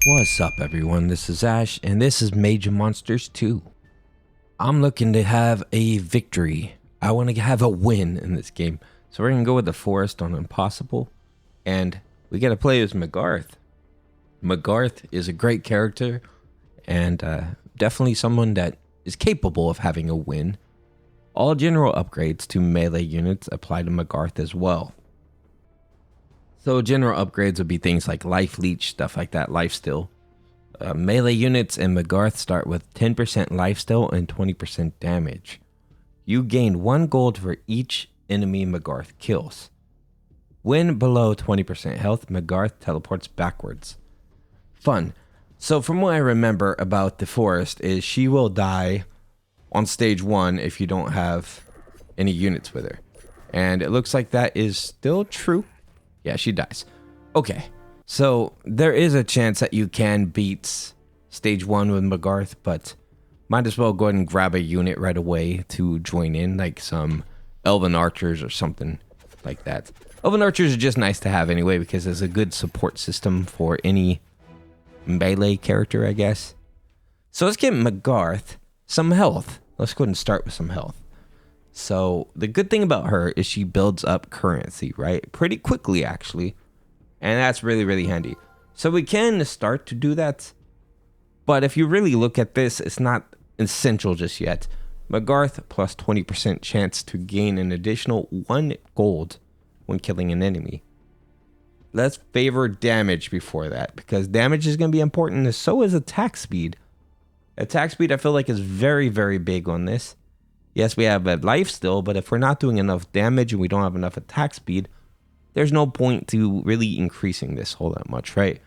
What's up everyone, this is Ash and this is Mage Monsters 2. I'm looking to have a victory. I want to have a win in this game. So we're going to go with the forest on impossible. And we got to play as Magarth. Magarth is a great character and definitely someone that is capable of having a win. All general upgrades to melee units apply to Magarth as well. So general upgrades would be things like life leech, stuff like that, lifesteal. Melee units in Magarth start with 10% lifesteal and 20% damage. You gain 1 gold for each enemy Magarth kills. When below 20% health, Magarth teleports backwards. Fun. So from what I remember about the forest is she will die on stage 1 if you don't have any units with her. And it looks like that is still true. Yeah, she dies. Okay, so there is a chance that you can beat stage 1 with Magarth, but might as well go ahead and grab a unit right away to join in, like some Elven archers or something like that. Elven archers are just nice to have anyway because it's a good support system for any melee character, I guess. So let's get Magarth some health. Let's go ahead and start with some health. So the good thing about her is she builds up currency, right? Pretty quickly, actually. And that's really, really handy. So we can start to do that. But if you really look at this, it's not essential just yet. Magarth plus 20% chance to gain an additional 1 gold when killing an enemy. Let's favor damage before that, because damage is going to be important, and so is attack speed. Attack speed, I feel like, is very, very big on this. Yes, we have a life still, but if we're not doing enough damage and we don't have enough attack speed, there's no point to really increasing this whole that much, right?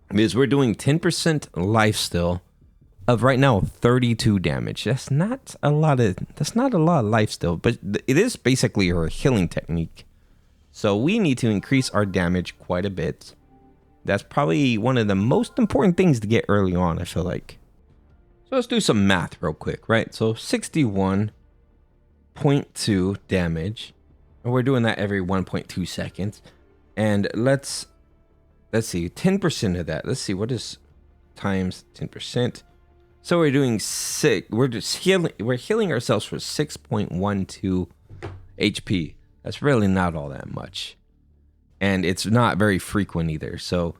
Because we're doing 10% life still of right now 32 damage. That's not a lot of life still, but it is basically her healing technique. So we need to increase our damage quite a bit. That's probably one of the most important things to get early on, I feel like. So let's do some math real quick, right? So 61.2 damage. And we're doing that every 1.2 seconds. And let's see, 10% of that. Let's see, what is times 10%? So we're doing we're healing ourselves for 6.12 HP. That's really not all that much. And it's not very frequent either. So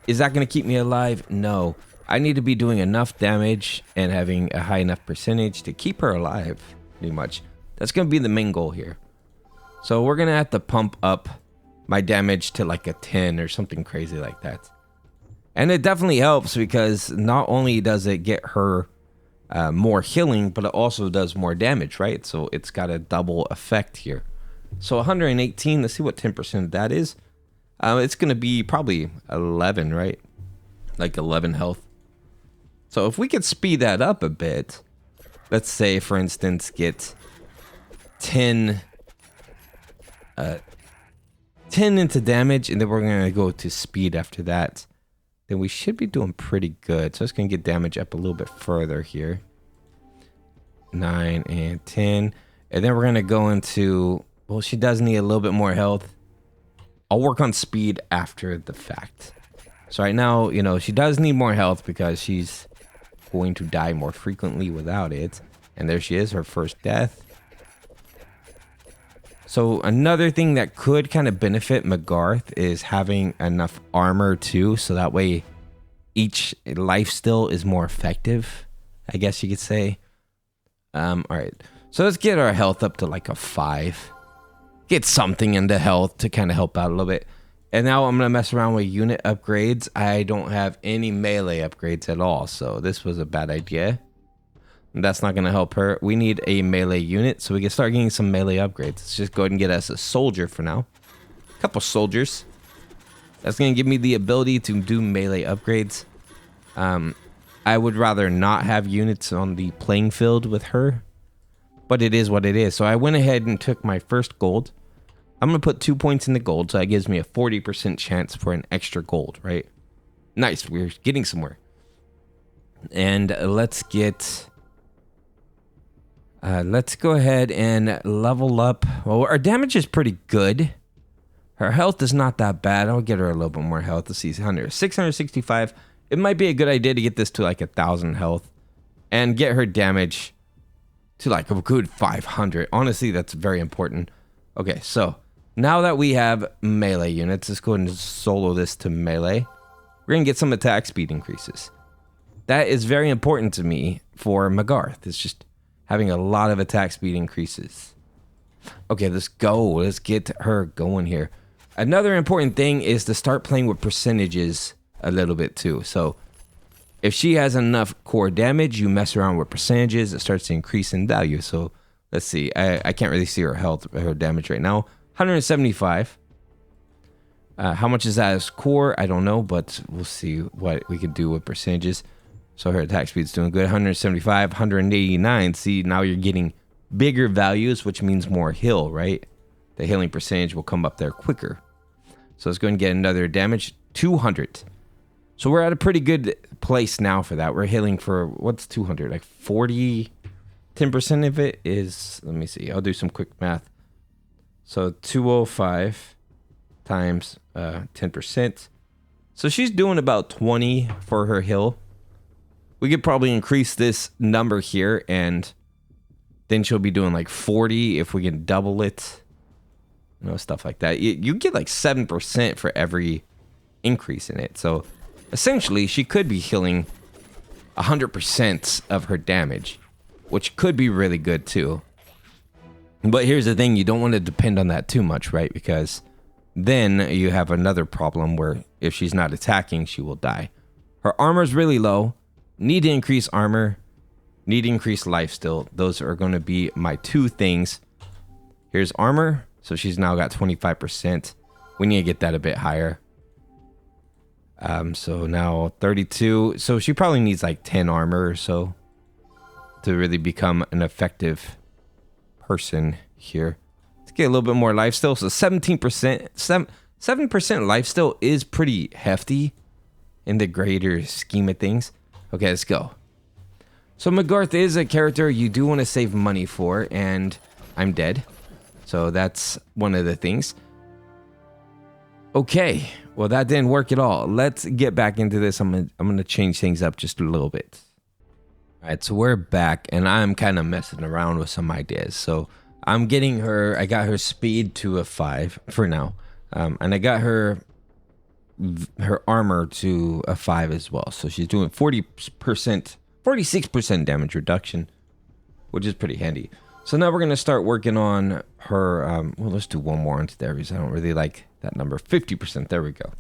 is that going to keep me alive? No. I need to be doing enough damage and having a high enough percentage to keep her alive, pretty much. That's going to be the main goal here. So we're going to have to pump up my damage to like a 10 or something crazy like that. And it definitely helps because not only does it get her more healing, but it also does more damage, right? So it's got a double effect here. So 118, let's see what 10% of that is. It's going to be probably 11, right? Like 11 health. So if we could speed that up a bit, let's say, for instance, get 10 into damage, and then we're going to go to speed after that, then we should be doing pretty good. So it's going to get damage up a little bit further here. 9 and 10. And then we're going to go into, well, she does need a little bit more health. I'll work on speed after the fact. So right now, you know, she does need more health because she's going to die more frequently without it. And there she is, her first death. So another thing that could kind of benefit Magarth is having enough armor too. So that way each life still is more effective, I guess you could say. All right. So let's get our health up to like a 5. Get something into health to kind of help out a little bit. And now I'm going to mess around with unit upgrades. I don't have any melee upgrades at all, so this was a bad idea. That's not going to help her. We need a melee unit, so we can start getting some melee upgrades. Let's just go ahead and get us a soldier for now. A couple soldiers. That's going to give me the ability to do melee upgrades. I would rather not have units on the playing field with her, but it is what it is. So I went ahead and took my first gold. I'm going to put 2 points in the gold, so that gives me a 40% chance for an extra gold, right? Nice, we're getting somewhere. And let's go ahead and level up. Well, our damage is pretty good. Her health is not that bad. I'll get her a little bit more health. Let's see, 665. It might be a good idea to get this to like 1,000 health and get her damage to like a good 500. Honestly, that's very important. Okay, so now that we have melee units, let's go ahead and solo this to melee. We're going to get some attack speed increases. That is very important to me for Magarth. It's just having a lot of attack speed increases. Okay, let's go. Let's get her going here. Another important thing is to start playing with percentages a little bit too. So if she has enough core damage, you mess around with percentages, it starts to increase in value. So let's see. I can't really see her health, her damage right now. 175. How much is that as core? I don't know, but we'll see what we can do with percentages. So her attack speed's doing good. 175, 189. See, now you're getting bigger values, which means more heal, right? The healing percentage will come up there quicker. So let's go and get another damage. 200. So we're at a pretty good place now for that. We're healing for, what's 200? Like 40? 10% of it is, let me see. I'll do some quick math. So 205 times 10%. So she's doing about 20 for her heal. We could probably increase this number here, and then she'll be doing like 40 if we can double it. You know, stuff like that. You get like 7% for every increase in it. So essentially, she could be healing 100% of her damage, which could be really good too. But here's the thing, you don't want to depend on that too much, right? Because then you have another problem where if she's not attacking, she will die. Her armor's really low. Need to increase armor. Need to increase life still. Those are going to be my two things. Here's armor. So she's now got 25%. We need to get that a bit higher. So now 32. So she probably needs like 10 armor or so to really become an effective person here. Let's get a little bit more life still. So 17%. 7% life still is pretty hefty in the greater scheme of things. Okay, let's go. So Magarth is a character you do want to save money for, and I'm dead. So that's one of the things. Okay, well that didn't work at all. Let's get back into this. I'm gonna change things up just a little bit. All right, so we're back, and I'm kind of messing around with some ideas. So I'm getting her. I got her speed to a 5 for now, and I got her armor to a 5 as well. So she's doing 40%, 46% damage reduction, which is pretty handy. So now we're going to start working on her, well, let's do one more onto there because I don't really like that number. 50%, there we go.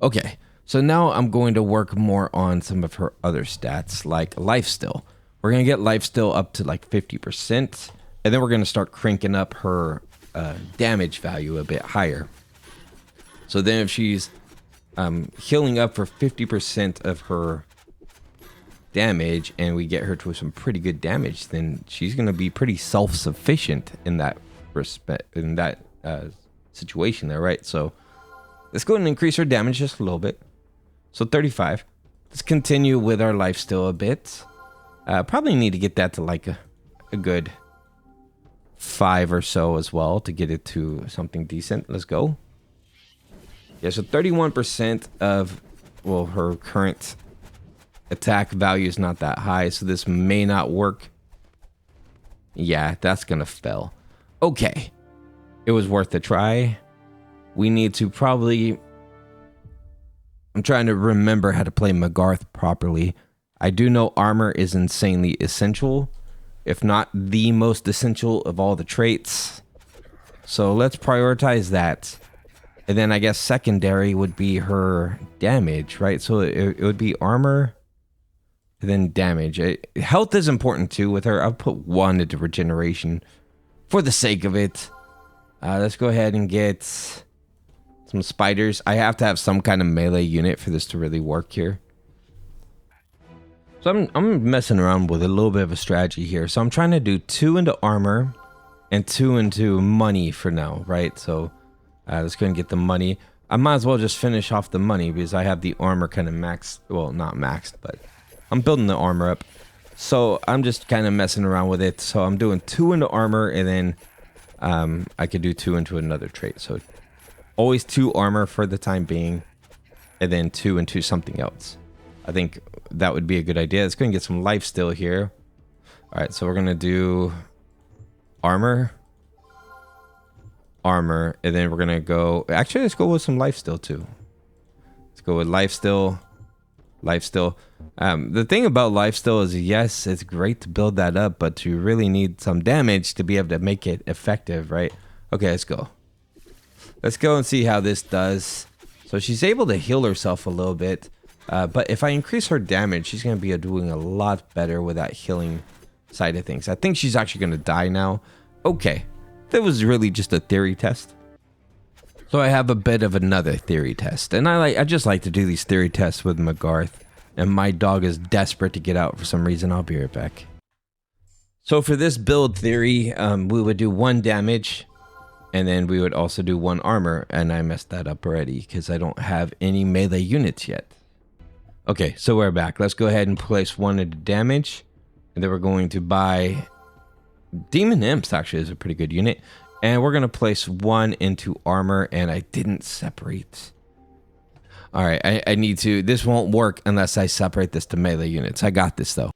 Okay, so now I'm going to work more on some of her other stats, like lifesteal. We're going to get lifesteal up to like 50%, and then we're going to start cranking up her damage value a bit higher. So then if she's healing up for 50% of her damage and we get her to some pretty good damage, then she's going to be pretty self-sufficient in that respect, in that situation there, right? So let's go ahead and increase her damage just a little bit. So 35. Let's continue with our lifesteal a bit. Probably need to get that to like a good 5 or so as well to get it to something decent. Let's go. Yeah, so 31% of, well, her current attack value is not that high, so this may not work. Yeah, that's gonna fail. Okay, it was worth a try. We need to probably, I'm trying to remember how to play Magarth properly. I do know armor is insanely essential, if not the most essential of all the traits. So let's prioritize that. And then I guess secondary would be her damage, right? So it would be armor, and then damage. Health is important too with her. I'll put 1 into regeneration for the sake of it. Let's go ahead and get some spiders. I have to have some kind of melee unit for this to really work here. So I'm messing around with a little bit of a strategy here. So I'm trying to do 2 into armor and 2 into money for now, right? So let's go and get the money. I might as well just finish off the money because I have the armor kind of maxed. Well, not maxed, but I'm building the armor up. So I'm just kind of messing around with it. So I'm doing 2 into armor and then I could do 2 into another trait. So always 2 armor for the time being, and then 2 into something else. I think that would be a good idea. Let's go and get some life still here. All right, so we're gonna do armor, and then we're gonna go. Actually, let's go with some life still too. Let's go with life still. The thing about life still is, yes, it's great to build that up, but you really need some damage to be able to make it effective, right? Okay, let's go. Let's go and see how this does. So she's able to heal herself a little bit, but if I increase her damage, she's going to be doing a lot better with that healing side of things. I think she's actually going to die now. Okay, that was really just a theory test. So I have a bit of another theory test, and I just like to do these theory tests with Magarth, and my dog is desperate to get out for some reason. I'll be right back. So for this build theory, we would do 1 damage, and then we would also do 1 armor, and I messed that up already because I don't have any melee units yet. Okay, so we're back. Let's go ahead and place 1 into damage, and then we're going to buy Demon Imps. Actually is a pretty good unit. And we're going to place 1 into armor, and I didn't separate. All right, I need to. This won't work unless I separate this to melee units. I got this, though.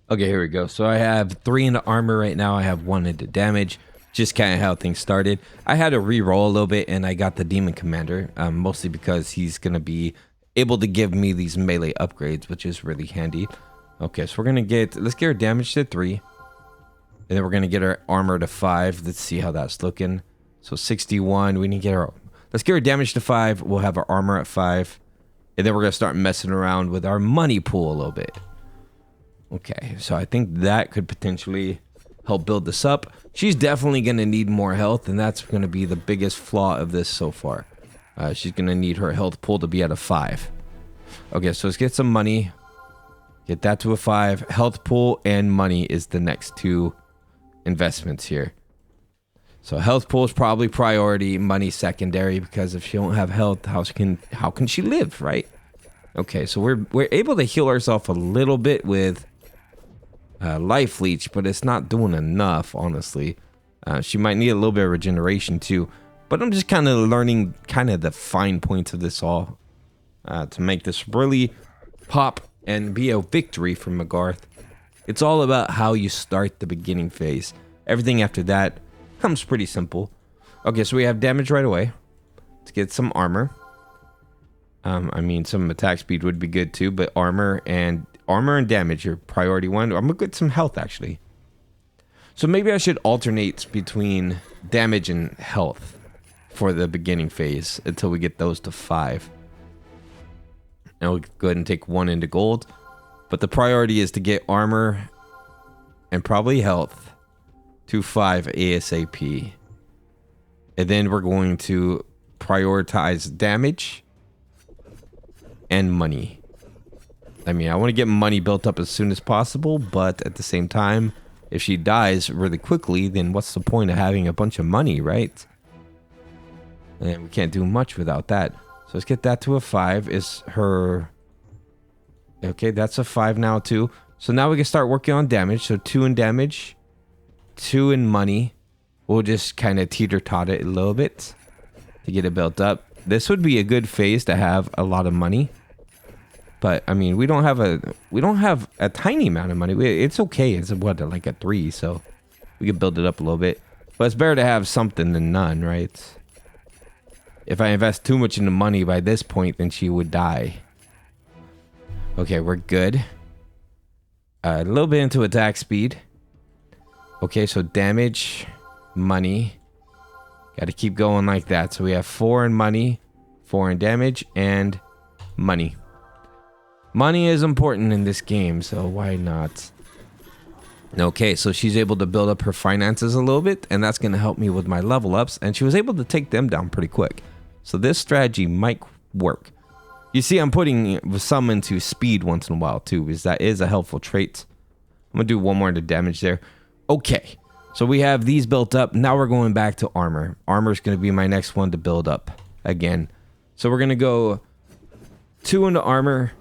Okay, here we go. So I have 3 into armor right now. I have 1 into damage. Just kind of how things started. I had to re-roll a little bit, and I got the Demon Commander, mostly because he's going to be able to give me these melee upgrades, which is really handy. Okay, so we're going to get. Let's get our damage to 3. And then we're going to get our armor to 5. Let's see how that's looking. So 61. We need to get our... Let's get our damage to 5. We'll have our armor at 5. And then we're going to start messing around with our money pool a little bit. Okay, so I think that could potentially help build this up. She's definitely going to need more health, and that's going to be the biggest flaw of this so far. She's going to need her health pool to be at a 5. Okay, so let's get some money. Get that to a 5. Health pool and money is the next 2 investments here. So health pool is probably priority, money secondary, because if she don't have health, how can she live, right? Okay, so we're able to heal ourselves a little bit with life leech, but it's not doing enough, honestly. She might need a little bit of regeneration too, but I'm just kind of learning kind of the fine points of this all to make this really pop and be a victory for Magarth. It's all about how you start the beginning phase. Everything after that comes pretty simple. Okay, so we have damage right away. Let's get some armor. I mean, some attack speed would be good too, but armor and damage are priority 1. I'm gonna get some health actually. So maybe I should alternate between damage and health for the beginning phase until we get those to 5. And we'll go ahead and take 1 into gold. But the priority is to get armor and probably health to 5 ASAP. And then we're going to prioritize damage and money. I mean, I want to get money built up as soon as possible, but at the same time, if she dies really quickly, then what's the point of having a bunch of money, right? And we can't do much without that. So let's get that to a 5. Is her... Okay, that's a 5 now too. So now we can start working on damage. So 2 in damage, 2 in money. We'll just kind of teeter-totter it a little bit to get it built up. This would be a good phase to have a lot of money. But I mean, we don't have a tiny amount of money. It's okay. It's what, like a 3, so we can build it up a little bit. But it's better to have something than none, right? If I invest too much into money by this point, then she would die. Okay, we're good. A little bit into attack speed. Okay, so damage, money. Got to keep going like that. So we have 4 in money, 4 in damage, and money. Money is important in this game, so why not? Okay, so she's able to build up her finances a little bit, and that's going to help me with my level ups. And she was able to take them down pretty quick. So this strategy might work. You see, I'm putting some into speed once in a while too, because that is a helpful trait. I'm going to do 1 more into damage there. Okay, so we have these built up. Now we're going back to armor. Armor is going to be my next one to build up again. So we're going to go 2 into armor,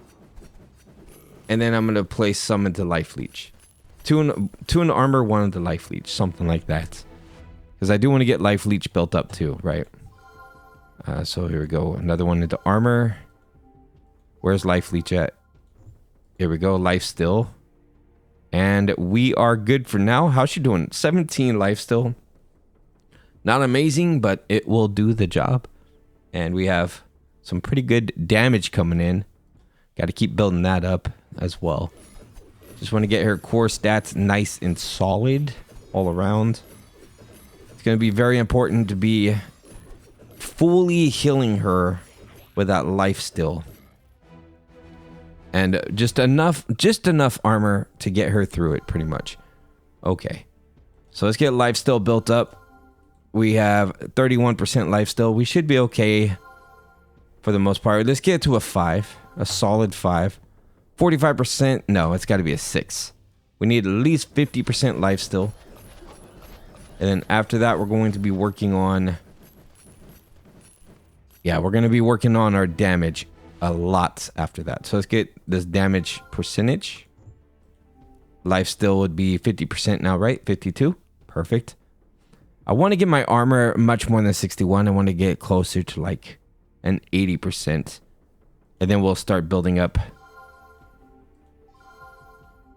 and then I'm going to place some into life leech. 2 into armor, 1 into life leech, something like that. Because I do want to get life leech built up too, right? So here we go. Another one into armor. Where's life leech at? Here we go. Life still. And we are good for now. How's she doing? 17 life still. Not amazing, but it will do the job. And we have some pretty good damage coming in. Got to keep building that up as well. Just want to get her core stats nice and solid all around. It's going to be very important to be fully healing her with that life still. And just enough armor to get her through it, pretty much. Okay. So let's get life still built up. We have 31% life still. We should be okay for the most part. Let's get to a 5. A solid 5. 45%. No, it's got to be a 6. We need at least 50% life still. And then after that, we're going to be working on... Yeah, we're going to be working on our damage a lot after that. So let's get this damage percentage. Life still would be 50% now, right? 52. Perfect. I want to get my armor much more than 61. I want to get closer to like an 80%. And then we'll start building up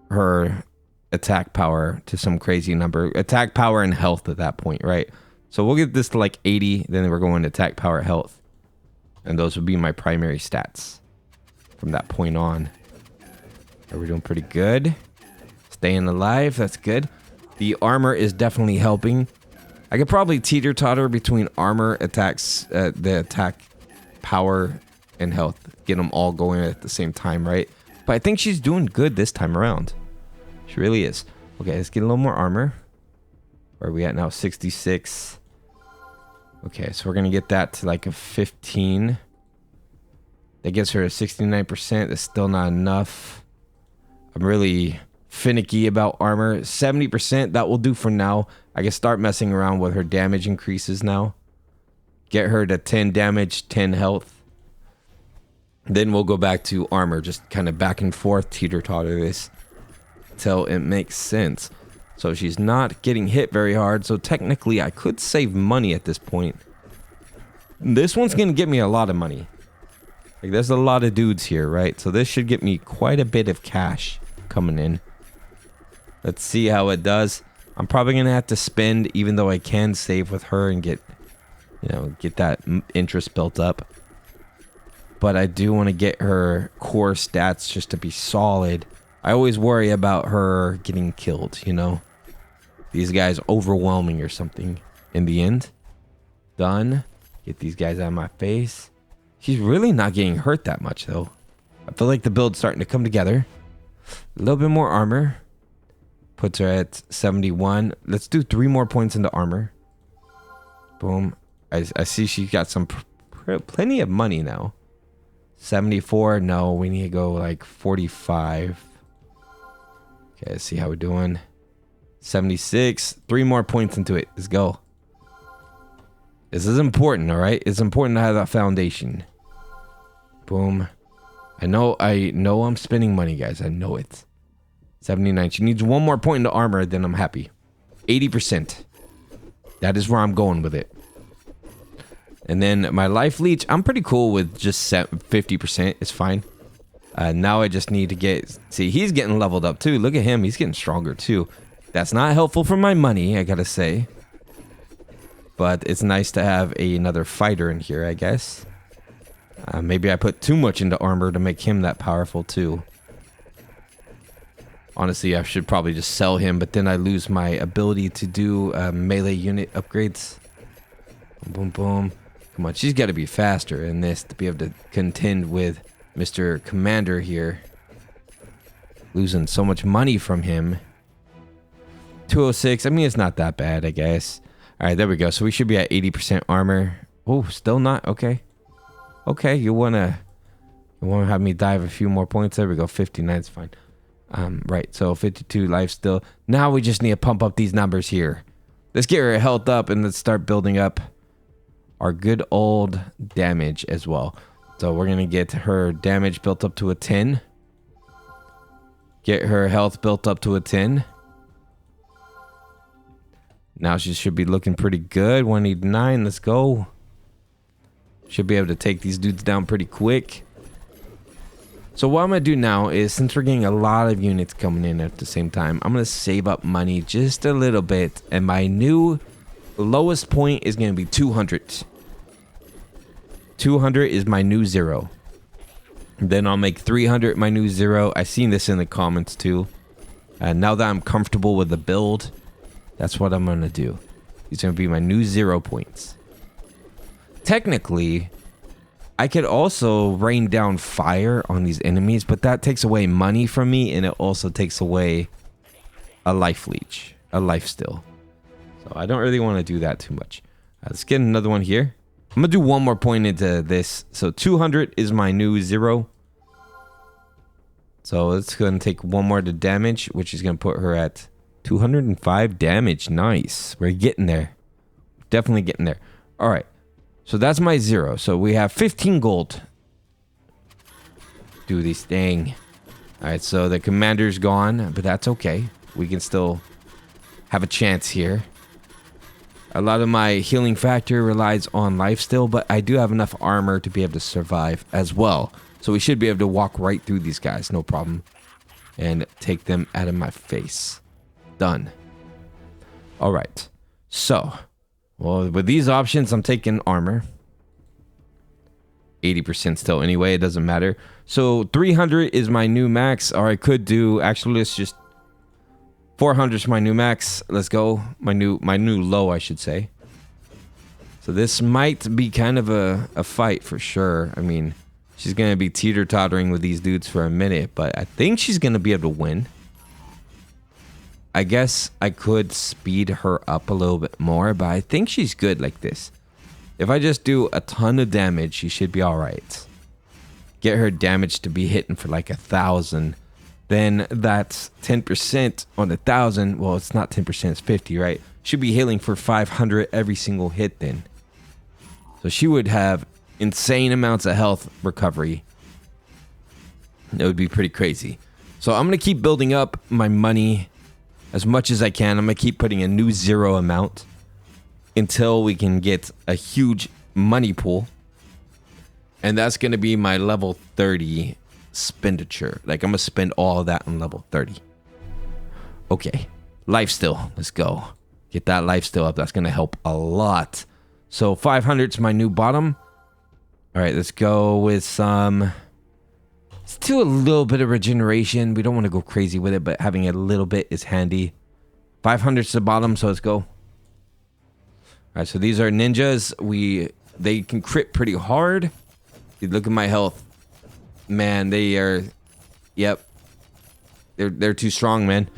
her attack power to some crazy number. Attack power and health at that point, right? So we'll get this to like 80. Then we're going to attack power, health. And those would be my primary stats from that point on. Are we doing pretty good? Staying alive. That's good. The armor is definitely helping. I could probably teeter-totter between armor, attacks, the attack power, and health. Get them all going at the same time, right? But I think she's doing good this time around. She really is. Okay, let's get a little more armor. Where are we at now? 66. Okay, so we're going to get that to like a 15. That gets her to 69%. That's still not enough. I'm really finicky about armor. 70%, that will do for now. I can start messing around with her damage increases now. Get her to 10 damage, 10 health. Then we'll go back to armor. Just kind of back and forth, teeter-totter this till it makes sense. So she's not getting hit very hard. So technically, I could save money at this point. This one's going to get me a lot of money. Like, there's a lot of dudes here, right? So this should get me quite a bit of cash coming in. Let's see how it does. I'm probably going to have to spend, even though I can save with her and get, you know, get that interest built up. But I do want to get her core stats just to be solid. I always worry about her getting killed, you know? These guys overwhelming or something in the end. Done. Get these guys out of my face. She's really not getting hurt that much, though. I feel like the build's starting to come together. A little bit more armor. Puts her at 71. Let's do 3 more points into armor. Boom. I see she's got some plenty of money now. 74. No, we need to go like 45. Okay, let's see how we're doing. 76. 3 more points into it. Let's go. This is important, all right? It's important to have that foundation. Boom. I know I'm spending money, guys. I know it. 79. She needs 1 more point into armor, then I'm happy. 80%. That is where I'm going with it. And then my life leech, I'm pretty cool with just 50%. It's fine. Now I just need to get... See, he's getting leveled up too. Look at him. He's getting stronger too. That's not helpful for my money, I gotta say. But it's nice to have another fighter in here, I guess. Maybe I put too much into armor to make him that powerful too. Honestly, I should probably just sell him, but then I lose my ability to do melee unit upgrades. Boom, boom. Come on, she's got to be faster in this to be able to contend with Mr. Commander here. Losing so much money from him. 206. I mean, it's not that bad, I guess. All right, there we go. So we should be at 80% armor. Oh, still not? Okay. Okay, you wanna have me dive a few more points? There we go. 59 is fine. Right, so 52 life still. Now we just need to pump up these numbers here. Let's get her health up and let's start building up our good old damage as well. So we're going to get her damage built up to a 10. Get her health built up to a 10. Now she should be looking pretty good. 189, let's go. Should be able to take these dudes down pretty quick. So what I'm going to do now is, since we're getting a lot of units coming in at the same time, I'm going to save up money just a little bit. And my new lowest point is going to be 200. 200 is my new 0. Then I'll make 300 my new 0. I've seen this in the comments too. And now that I'm comfortable with the build, that's what I'm going to do. These are going to be my new 0 points. Technically, I could also rain down fire on these enemies, but that takes away money from me, and it also takes away a life leech, a life steal. So I don't really want to do that too much. Let's get another one here. I'm going to do one more point into this. So 200 is my new 0. So it's going to take one more to damage, which is going to put her at 205 damage. Nice. We're getting there. Definitely getting there. All right. So that's my 0. So we have 15 gold. Do this thing. All right. So the commander's gone, but that's okay. We can still have a chance here. A lot of my healing factor relies on life still, but I do have enough armor to be able to survive as well. So we should be able to walk right through these guys, no problem. And take them out of my face. Done. All right. So, well, with these options, I'm taking armor. 80% still anyway, it doesn't matter. So 300 is my new max, or I could do, actually, let's just 400 is my new max. Let's go. My new low, I should say. So this might be kind of a fight for sure. I mean, she's going to be teeter-tottering with these dudes for a minute, but I think she's going to be able to win. I guess I could speed her up a little bit more, but I think she's good like this. If I just do a ton of damage, she should be all right. Get her damage to be hitting for like 1,000. Then that's 10% on 1,000. Well, it's not 10%, it's 50, right? Should be healing for 500 every single hit then. So she would have insane amounts of health recovery. It would be pretty crazy. So I'm going to keep building up my money as much as I can. I'm going to keep putting a new 0 amount until we can get a huge money pool. And that's going to be my level 30 expenditure. Like, I'm going to spend all of that on level 30. Okay. Life steal. Let's go. Get that life steal up. That's going to help a lot. So 500 is my new bottom. All right, let's go with some... Let's do a little bit of regeneration. We don't want to go crazy with it, but having a little bit is handy. 500 is the bottom, so let's go. All right, so these are ninjas. They can crit pretty hard. Dude, look at my health. Man, they are... Yep. They're too strong, man.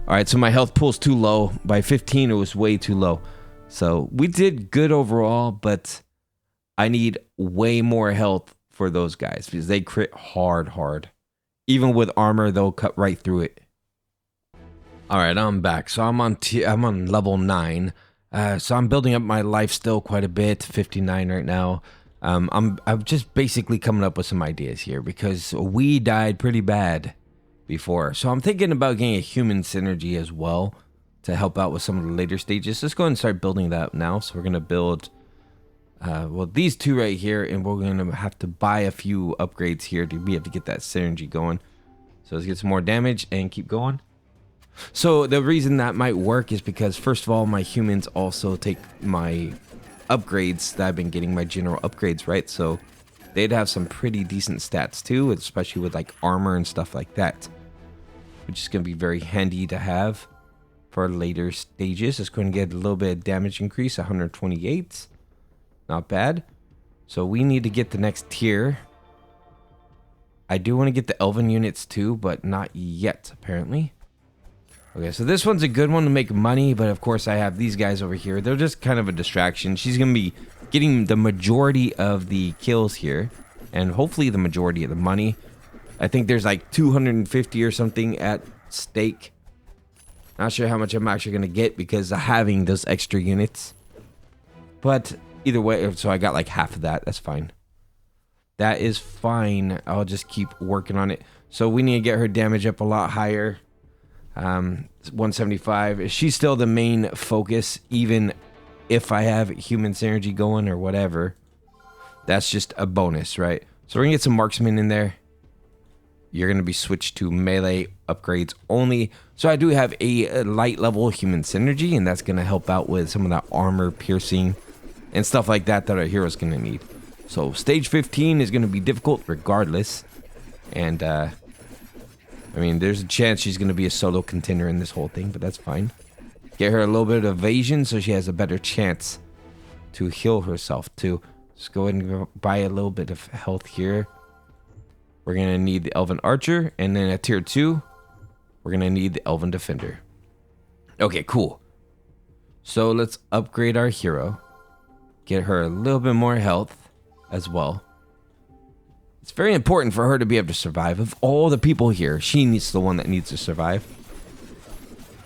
All right, so my health pool's too low. By 15, it was way too low. So we did good overall, but I need way more health for those guys because they crit hard. Even with armor, they'll cut right through it. All right, I'm back. So I'm on level 9. So I'm building up my life still quite a bit. 59 right now. I'm just basically coming up with some ideas here because we died pretty bad before. So I'm thinking about getting a human synergy as well to help out with some of the later stages. Let's go ahead and start building that now. So we're going to build, well, these two right here, and we're going to have to buy a few upgrades here to be able to get that synergy going. So let's get some more damage and keep going. So the reason that might work is because, first of all, my humans also take my upgrades that I've been getting, my general upgrades, right? So they'd have some pretty decent stats too, especially with like armor and stuff like that, which is going to be very handy to have for later stages. It's going to get a little bit of damage increase, 128. Not bad. So we need to get the next tier. I do want to get the elven units too, but not yet, apparently. Okay, so this one's a good one to make money, but of course I have these guys over here. They're just kind of a distraction. She's going to be getting the majority of the kills here, and hopefully the majority of the money. I think there's like 250 or something at stake. Not sure how much I'm actually going to get because of having those extra units. But either way, so I got like half of that. That's fine. That is fine. I'll just keep working on it. So we need to get her damage up a lot higher. 175. She's still the main focus, even if I have human synergy going or whatever. That's just a bonus, right? So we're gonna get some marksmen in there. You're gonna be switched to melee upgrades only. So I do have a light level human synergy, and that's gonna help out with some of that armor piercing and stuff like that that our hero's gonna need. So stage 15 is gonna be difficult regardless. And I mean, there's a chance she's gonna be a solo contender in this whole thing, but that's fine. Get her a little bit of evasion so she has a better chance to heal herself too. Just go ahead and buy a little bit of health here. We're going to need the Elven Archer. And then at tier 2, we're going to need the Elven Defender. Okay, cool. So let's upgrade our hero. Get her a little bit more health as well. It's very important for her to be able to survive. Of all the people here, she's the one that needs to survive.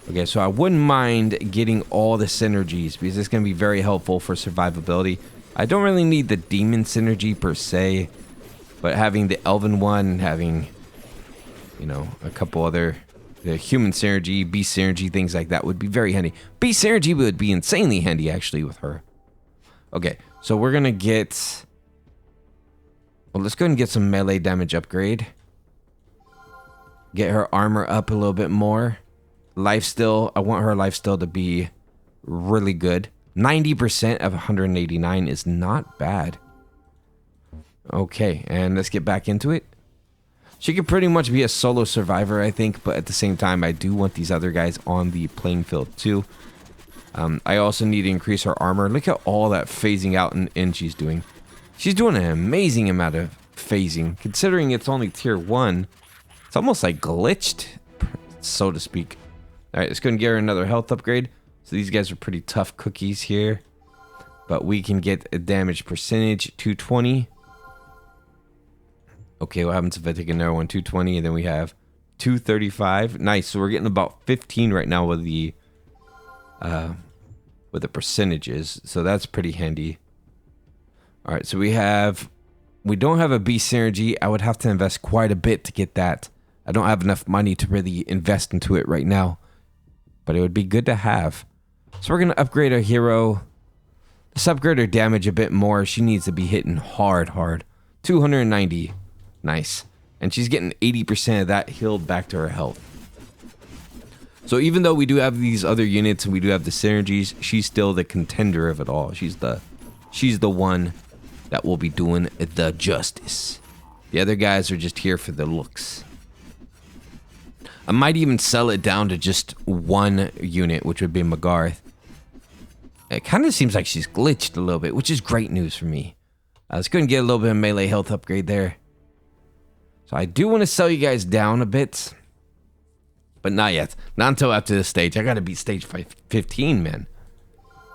Okay, so I wouldn't mind getting all the synergies because it's going to be very helpful for survivability. I don't really need the demon synergy per se, but having the elven one, having, you know, a couple other, the human synergy, beast synergy, things like that would be very handy. Beast synergy would be insanely handy actually with her. Okay, so we're going to get, well, let's go ahead and get some melee damage upgrade. Get her armor up a little bit more. Lifesteal, I want her lifesteal to be really good. 90% of 189 is not bad. Okay, and let's get back into it. She could pretty much be a solo survivor, I think, but at the same time, I do want these other guys on the playing field too. I also need to increase her armor. Look at all that phasing out and she's doing. She's doing an amazing amount of phasing. Considering it's only tier 1, it's almost like glitched, so to speak. All right, let's go and get her another health upgrade. So these guys are pretty tough cookies here. But we can get a damage percentage, 220. Okay, what happens if I take another one? 220, and then we have 235. Nice, so we're getting about 15 right now with the percentages. So that's pretty handy. All right, so we don't have a beast synergy. I would have to invest quite a bit to get that. I don't have enough money to really invest into it right now. But it would be good to have. So we're going to upgrade our hero. Let's upgrade her damage a bit more. She needs to be hitting hard. 290. Nice. And she's getting 80% of that healed back to her health. So even though we do have these other units and we do have the synergies, she's still the contender of it all. She's the one that will be doing the justice. The other guys are just here for the looks. I might even sell it down to just one unit, which would be Magarth. It kind of seems like she's glitched a little bit, which is great news for me. Let's go and get a little bit of melee health upgrade there. So I do want to sell you guys down a bit. But not yet. Not until after this stage. I got to beat stage 15, man.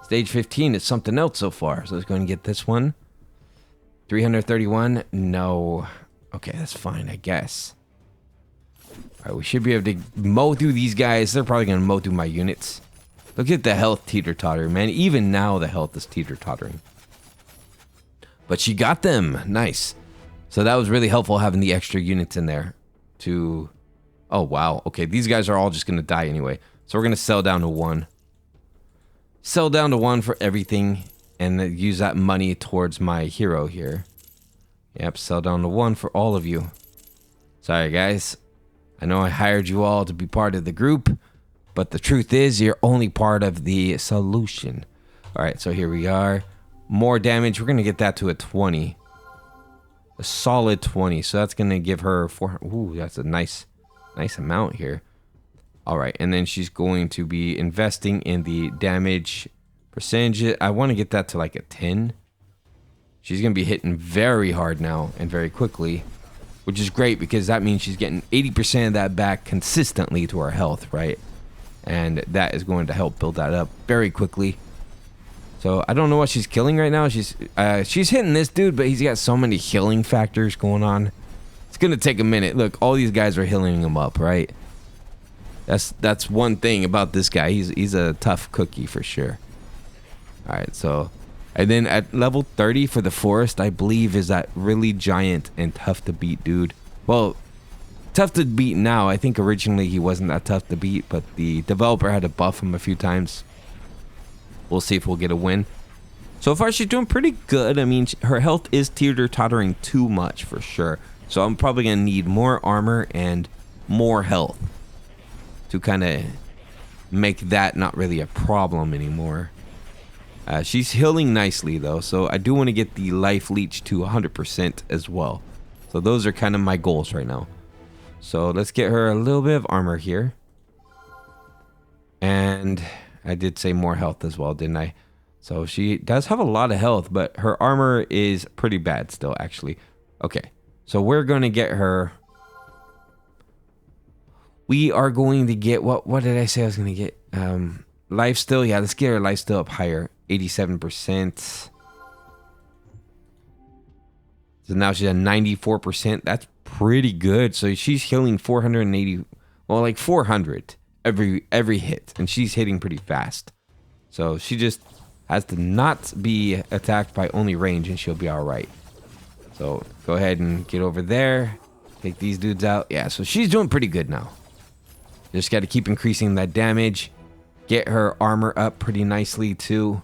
Stage 15 is something else so far. So let's go and get this one. 331. No. Okay, that's fine, I guess. All right, we should be able to mow through these guys. They're probably going to mow through my units. Look at the health teeter-totter, man. Even now, the health is teeter-tottering. But she got them. Nice. So that was really helpful having the extra units in there to... Oh, wow. Okay, these guys are all just going to die anyway. So we're going to sell down to 1. Sell down to 1 for everything and use that money towards my hero here. Yep, sell down to 1 for all of you. Sorry, guys. I know I hired you all to be part of the group, but the truth is you're only part of the solution. All right, so here we are. More damage. We're going to get that to a 20. A solid 20. So that's going to give her 400. Ooh, that's a nice amount here. All right, and then she's going to be investing in the damage percentage. I want to get that to like a 10. She's going to be hitting very hard now and very quickly, which is great because that means she's getting 80% of that back consistently to her health, right? And that is going to help build that up very quickly. So I don't know what she's killing right now. She's hitting this dude, but he's got so many healing factors going on. It's going to take a minute. Look, all these guys are healing him up, right? That's one thing about this guy. He's a tough cookie for sure. All right, so... And then at level 30 for the forest, I believe is that really giant and tough to beat dude. Well, tough to beat now. I think originally he wasn't that tough to beat, but the developer had to buff him a few times. We'll see if we'll get a win. So far, she's doing pretty good. I mean, her health is teeter-tottering too much for sure. So I'm probably going to need more armor and more health to kind of make that not really a problem anymore. She's healing nicely, though. So I do want to get the life leech to 100% as well. So those are kind of my goals right now. So let's get her a little bit of armor here. And I did say more health as well, didn't I? So she does have a lot of health, but her armor is pretty bad still, actually. Okay, so we're going to get her. We are going to get, what did I say I was going to get? Life still, yeah, let's get her life still up higher. 87%. So now she's at 94%. That's pretty good. So she's healing 480, well, like 400 every hit, and she's hitting pretty fast. So she just has to not be attacked by only range, and she'll be all right. So go ahead and get over there. Take these dudes out. Yeah, so she's doing pretty good now. Just got to keep increasing that damage. Get her armor up pretty nicely, too.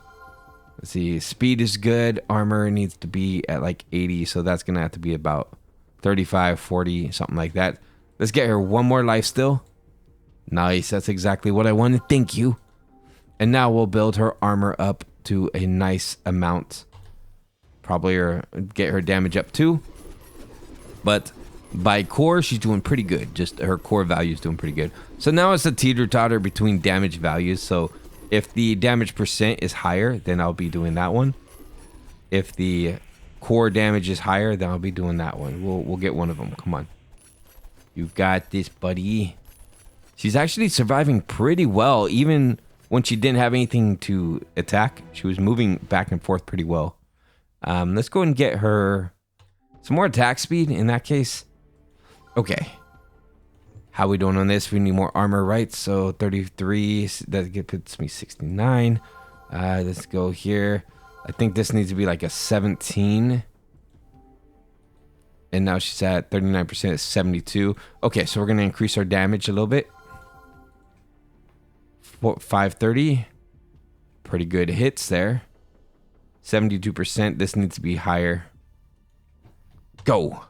Let's see. Speed is good. Armor needs to be at like 80, so that's going to have to be about 35, 40, something like that. Let's get her one more life still. Nice. That's exactly what I wanted. Thank you. And now we'll build her armor up to a nice amount. Probably get her damage up too. But by core, she's doing pretty good. Just her core value is doing pretty good. So now it's a teeter-totter between damage values. So if the damage percent is higher, then I'll be doing that one. If the core damage is higher, then I'll be doing that one. We'll get one of them. Come on. You got this, buddy. She's actually surviving pretty well, even when she didn't have anything to attack. She was moving back and forth pretty well. Let's go and get her some more attack speed in that case. Okay. How we doing on this? We need more armor, right? So 33, that puts me 69. Let's go here. I think this needs to be like a 17. And now she's at 39%, 72. Okay, so we're going to increase our damage a little bit. 530. Pretty good hits there. 72%. This needs to be higher. Go.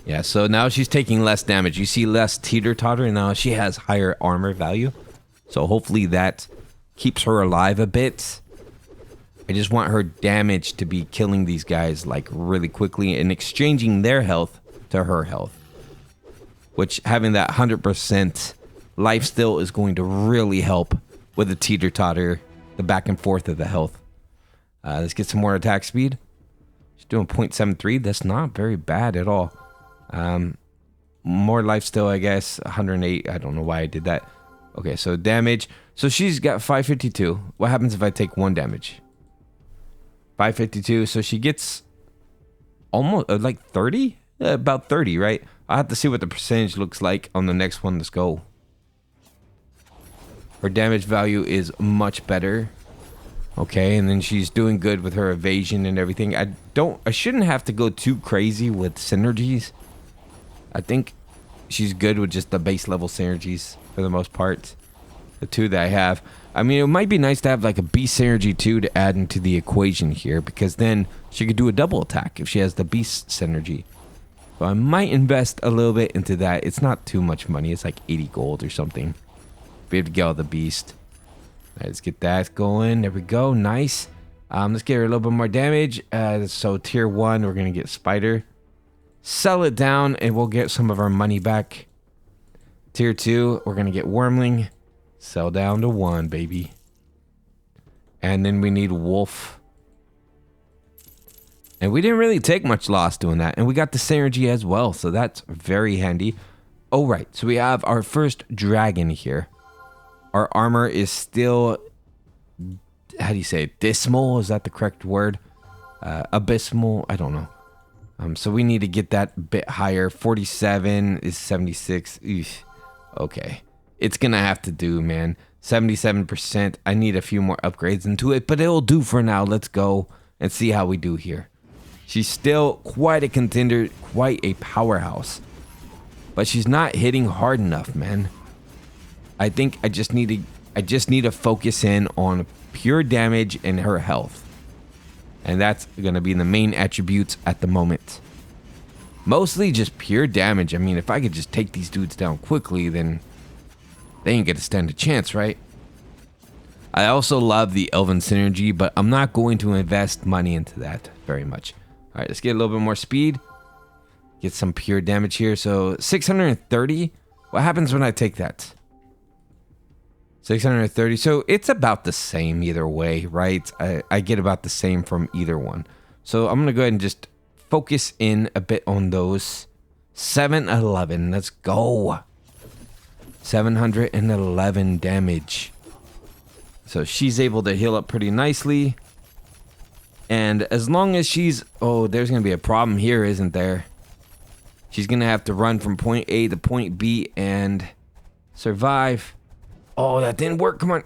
Yeah, so now she's taking less damage. You see less teeter-totter, and now she has higher armor value. So hopefully that keeps her alive a bit. I just want her damage to be killing these guys like really quickly and exchanging their health to her health. Which having that 100% life still is going to really help with the teeter-totter, the back and forth of the health. Let's get some more attack speed. She's doing 0.73. That's not very bad at all. More life still, I guess. 108. I don't know why I did that. Okay, so damage. So she's got 552. What happens if I take 1 damage? 552. So she gets almost like 30? About 30, right? I'll have to see what the percentage looks like on the next one. Let's go. Her damage value is much better. Okay, and then she's doing good with her evasion and everything. I shouldn't have to go too crazy with synergies. I think she's good with just the base level synergies for the most part. The 2 that I have. I mean, it might be nice to have like a beast synergy too to add into the equation here, because then she could do a double attack if she has the beast synergy. So I might invest a little bit into that. It's not too much money. It's like 80 gold or something. Be able to get all the beast. Right, let's get that going. There we go. Nice. Let's get her a little bit more damage. So tier 1, we're going to get spider. Sell it down and we'll get some of our money back. Tier 2, we're going to get wormling. Sell down to 1, baby. And then we need wolf. And we didn't really take much loss doing that. And we got the synergy as well. So that's very handy. Oh, right. So we have our first dragon here. Our armor is still, how do you say it? Dismal? Is that the correct word? Abysmal? I don't know. So we need to get that a bit higher. 47 is 76. Eesh. Okay. It's going to have to do, man. 77%. I need a few more upgrades into it, but it'll do for now. Let's go and see how we do here. She's still quite a contender, quite a powerhouse. But she's not hitting hard enough, man. I think I just need to focus in on pure damage and her health. And that's going to be the main attributes at the moment. Mostly just pure damage. I mean, if I could just take these dudes down quickly, then they ain't going to stand a chance, right? I also love the Elven synergy, but I'm not going to invest money into that very much. All right, let's get a little bit more speed. Get some pure damage here. So 630. What happens when I take that? 630. So it's about the same either way, right? I get about the same from either one. So I'm going to go ahead and just focus in a bit on those. 711. Let's go. 711 damage. So she's able to heal up pretty nicely. And as long as she's... Oh, there's going to be a problem here, isn't there? She's going to have to run from point A to point B and survive. Oh, that didn't work. Come on.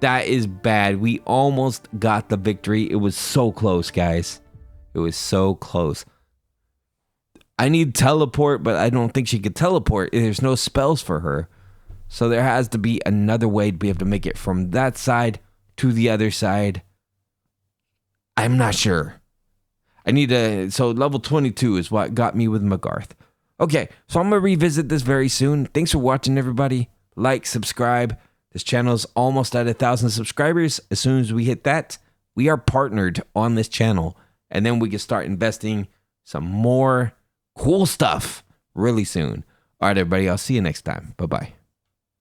That is bad. We almost got the victory. It was so close, guys. It was so close. I need teleport, but I don't think she could teleport. There's no spells for her. So there has to be another way to be able to make it from that side to the other side. I'm not sure. I need to... So level 22 is what got me with Magarth. Okay, so I'm going to revisit this very soon. Thanks for watching, everybody. Like, subscribe. This channel is almost at 1,000 subscribers. As soon as we hit that, we are partnered on this channel. And then we can start investing some more cool stuff really soon. All right, everybody. I'll see you next time. Bye-bye.